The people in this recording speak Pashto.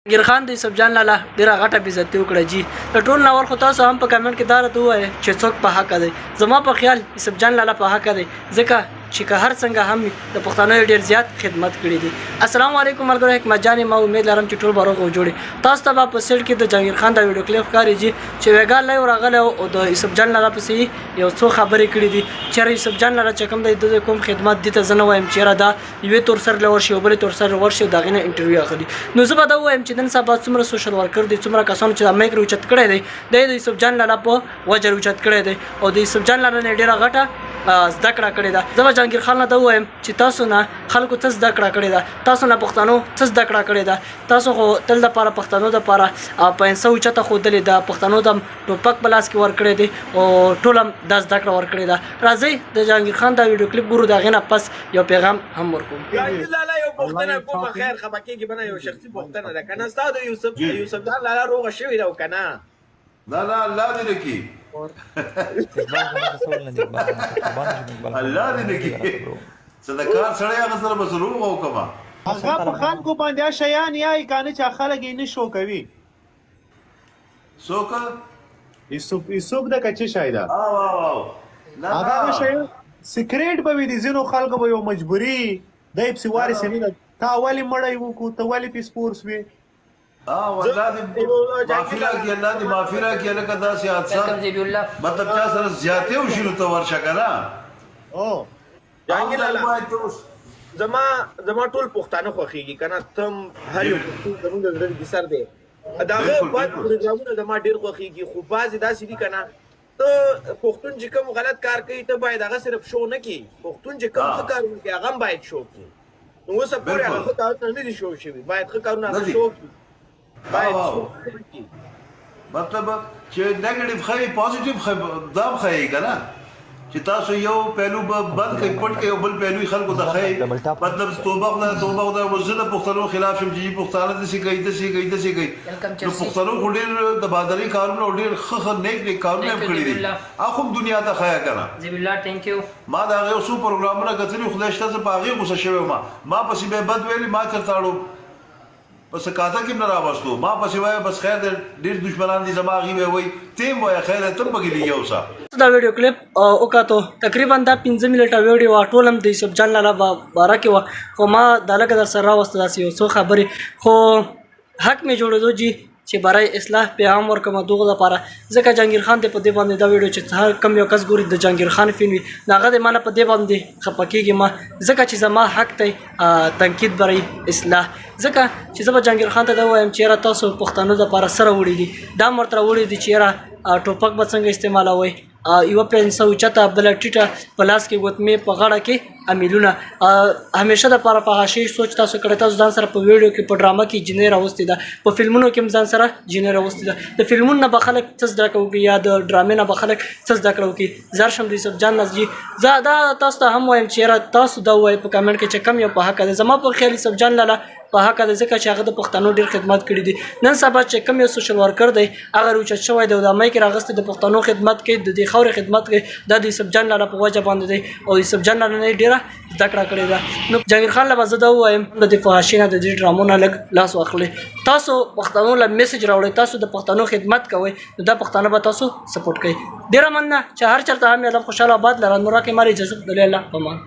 جهانګیر خان د یوسف جان لالا ډیره غټه بېزتي وکړه جی د ټول ناول خو تاسو هم په کمنټ کې دا راته ووایئ چې څوک په حق دی. زما په خیال یوسف جان لالا په حق دی ځکه چې که هر څنګه هم د پښتنو ډیر زیات خدمت کړی دی. السلام علیکم ملګرو، حکمت جان ما امید لرم چې ټول به روغ او جوړ. تاسو ته په سیټ کې د جهانګیر خان د ویډیو کلیپ ښکاري جی چې ویګا لایو راغلی او د یوسف جان لالا پسې یو څو خبرې کړې دي چې یوسف جان لالا چې کوم د کوم خدمت دي ته زه نه وایم چې دا یوې تور سر لور شي او بلې تور سر ورشي دا غینه انټرویو اخلي. نو زه به دا وایم چې نن سبا څومره سوشل ورکر دي، څومره کسانو چې د مایک روچت کړی دی د یوسف جان لالا په وجه روچت کړی دی او د یوسف جان لالا نه ډیره غټه زده کړه کړې ده. زه به جهانګیر خان ته ووایم چې تاسو نه خلکو څه زده کړه کړې ده، تاسو نه پښتنو څه زده کړه کړې ده. تاسو خو تل دپاره پښتنو دپاره په انسه اوچته ښودلې ده، پښتنو ته هم ټوپک په لاس کې ورکړی دی او ټول هم دا زده کړه ورکړې ده. راځئ د جهانګیر خان دا ویډیو کلیپ ګورو، د هغې نه پس یو پیغام هم ورکوم. لالا یو پوښتنه کومه، خیر خفه کېږي به نه، یو شخصي پوښتنه ده که نه ستا د یوسف جان لالا روغه شوې ده او که نه؟ لا الله دې نه کړي، الله دې نه کړي. څه د کار سړی هغه سره به زه روغ وکړمه. هغه په خلکو باندې شیان یایي که نه چې خلک یې نه شو کوي. څوک؟ یوسف ده که څه شی ده هغه شی سیکریټ به وي د ځینو خلکو به یو مجبوري دی پسې وارث نه ده. تا ولې مړی وکړو، ته ولې پې سپور سوې؟ والله دې معافي راکړي، الله دې معافي راکړي. لکه داسې حادثه مطلب چا سره زیاتې وشي نو ته ورشه که نه. جهانګیر لالا زما ټول پښتانه خوښېږي که نه، ته هر یو زمونږ د زړه کیسر دی. د هغه بعد پروګرامونه زما ډېر خوښېږي، خو بعضې داسې دي که نه ته پښتون چې کوم غلط کار کوي ته باید هغه صرف شو نه کړي، پښتون چې کوم ښه کارونه کوي هغه هم باید شو کړي. نو اوسه پورې هغه ښه کارونه نه دي شو شوي، باید ښه کارونه هغه شو کړي. مطلب چې نیگیټیو ښایي پازیټیو دا هم ښایي که نه چې تاسو یو پهلو به بند کړئ پټ کړئ او بل پهلو یې خلکو ته ښایي. مطلب توبه خدای توبه خدای، زه د پښتنو خلاف شم چې پښتانه داسې کوي داسې کوي داسې کوي. نو پښتنو خو ډېر د بهادرۍ کارونه او ډېر ښه نیک کارونه هم کړي دي، هغه هم دنیا ته ښایه که نه. ما د هغې څو پروګرامونه کتلي، خدای شته زه په هغې غوسه شوی وم. ما پسې به بد ویلي، ما چېرته اړو بس کاته کې نه راوستو، ما پسې وایه بس خیر دی ډېر دشمنان دي زما، هغې به وایي ته هم وایه خیر دی ته هم پکې لګیا اوسه. دا ویډیو کلیپ وکتو تقریبا دا 15 منټه ویډیو وه، ټول هم د یوسف جان لالا باره کې وه، خو ما دا لږه در سره راوسته داسې یو څو خبرې، خو حق مې جوړېدو جي چې برای اصلاح پیغام ورکړم دغه دپاره. ځکه جهانګیر خان دی په دې باندې دا ویډیو چې هر کم یو کس ګوري د جهانګیر خان فین وي نو هغه دی ما نه په دې باندې خفه کېږي ما، ځکه چې زما حق دی تنقید برای اصلاح. ځکه چې زه به جهانګیر خان ته دا ووایم چې یاره تاسو پښتنو دپاره سره وړي دي، دا هم ورته راوړي دي چې یاره ټوپک به څنګه استعمالوئ، یوه پنسه اوچته بله ټیټه په لاس کې ګوتمې په غاړه کې امیلونه. همیشه دپاره په هغه شی سوچ تاسو کړی، تاسو ځان سره په ویډیو کې په ډرامه کې جینۍ راوستې ده، په فلمونو کې هم ځان سره جینۍ راوستې ده. د فلمونو نه به خلک څه زده کړه وکړي یا د ډرامې نه به خلک څه زده کړه وکړي. زر شم د یوسف جان نازجي زه دا تاسو ته هم وایم چې یاره تاسو دا ووایئ په کمنټ کې چې کم یو په حقه دی. زما په خیال یوسف جان لالا په حقه دی ځکه چې هغه د پښتنو ډېر خدمت کړي دي. نن سبا چې کوم یو سوشل ورکر دی هغه روچت شوی دی او د مایک راغستی د پښتنو خدمت کوي، د دې خاورې خدمت کوي، دا د یوسف جان لالا په وجه باندې دی او یوسف جان لالا نه ډېره زده کړه کړې ده. نو جهانګیر خان له به زه دا ووایم د دې فحاشۍ نه د دې ډرامو نه لږ لاس واخلئ، تاسو پښتنو له میسج راوړئ، تاسو د پښتنو خدمت کوئ نو دا پښتانه به تاسو سپورټ کوي. ډېره مننه چې هر چېرته هم یې خوشحاله آباد لره. نو راکړئ مارې اجازه خدای الله په امان.